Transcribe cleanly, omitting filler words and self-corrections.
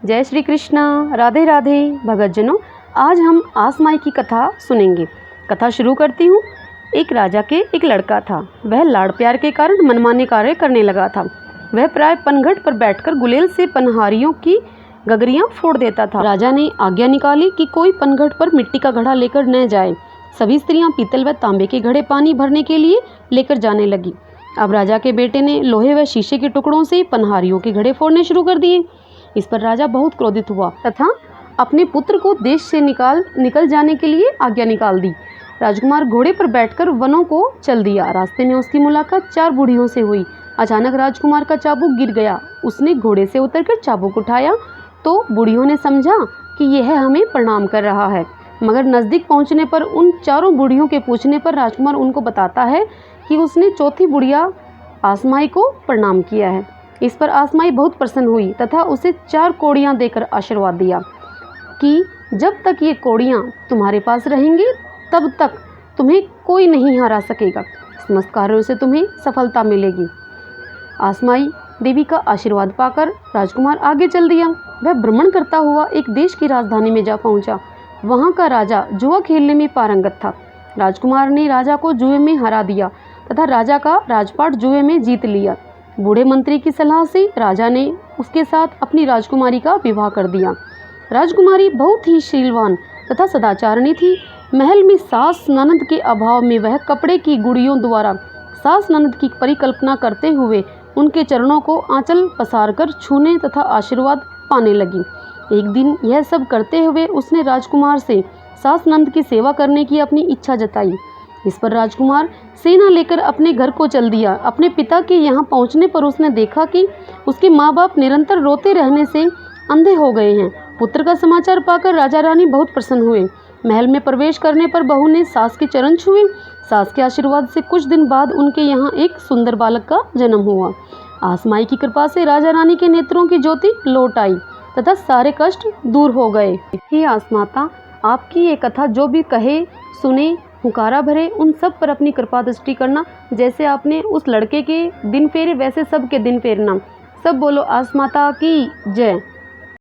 जय श्री कृष्णा, राधे राधे भगतजनों। आज हम आसमाई की कथा सुनेंगे। कथा शुरू करती हूँ। एक राजा के एक लड़का था। वह लाड़ प्यार के कारण मनमाने कार्य करने लगा था। वह प्राय पनघट पर बैठकर गुलेल से पनहारियों की गगरियां फोड़ देता था। राजा ने आज्ञा निकाली कि कोई पनघट पर मिट्टी का घड़ा लेकर न जाए। सभी स्त्रियां पीतल व तांबे के घड़े पानी भरने के लिए लेकर जाने लगी। अब राजा के बेटे ने लोहे व शीशे के टुकड़ों से पनहारियों के घड़े फोड़ने शुरू कर दिए। इस पर राजा बहुत क्रोधित हुआ तथा अपने पुत्र को देश से निकल जाने के लिए आज्ञा निकाल दी। राजकुमार घोड़े पर बैठकर वनों को चल दिया। रास्ते में उसकी मुलाकात 4 बूढ़ियों से हुई। अचानक राजकुमार का चाबुक गिर गया। उसने घोड़े से उतरकर चाबुक उठाया तो बूढ़ियों ने समझा कि यह हमें प्रणाम कर रहा है, मगर नज़दीक पहुंचने पर उन 4 बूढ़ियों के पूछने पर राजकुमार उनको बताता है कि उसने चौथी बुढ़िया आसमाई को प्रणाम किया है। इस पर आसमाई बहुत प्रसन्न हुई तथा उसे 4 कौड़ियाँ देकर आशीर्वाद दिया कि जब तक ये कौड़ियाँ तुम्हारे पास रहेंगी तब तक तुम्हें कोई नहीं हरा सकेगा। समस्त कार्यों से तुम्हें सफलता मिलेगी। आसमाई देवी का आशीर्वाद पाकर राजकुमार आगे चल दिया। वह भ्रमण करता हुआ एक देश की राजधानी में जा पहुंचा। वहां का राजा जुआ खेलने में पारंगत था। राजकुमार ने राजा को जुए में हरा दिया तथा राजा का राजपाट जुए में जीत लिया। बूढ़े मंत्री की सलाह से राजा ने उसके साथ अपनी राजकुमारी का विवाह कर दिया। राजकुमारी बहुत ही शीलवान तथा सदाचारणी थी। महल में सास ननद के अभाव में वह कपड़े की गुड़ियों द्वारा सास ननद की परिकल्पना करते हुए उनके चरणों को आंचल पसार कर छूने तथा आशीर्वाद पाने लगी। एक दिन यह सब करते हुए उसने राजकुमार से सास ननद की सेवा करने की अपनी इच्छा जताई। इस पर राजकुमार सेना लेकर अपने घर को चल दिया। अपने पिता के यहाँ पहुँचने पर उसने देखा कि उसके माँ बाप निरंतर रोते रहने से अंधे हो गए हैं। पुत्र का समाचार पाकर राजा रानी बहुत प्रसन्न हुए। महल में प्रवेश करने पर बहू ने सास के चरण छुए। सास के आशीर्वाद से कुछ दिन बाद उनके यहाँ एक सुंदर बालक का जन्म हुआ। आसमाई की कृपा से राजा रानी के नेत्रों की ज्योति लौट आई तथा सारे कष्ट दूर हो गए। हे आसमाता, आपकी ये कथा जो भी कहे सुने हुकारा भरे उन सब पर अपनी कृपा दृष्टि करना। जैसे आपने उस लड़के के दिन फेरे वैसे सब के दिन फेरना। सब बोलो आसमाता की जय।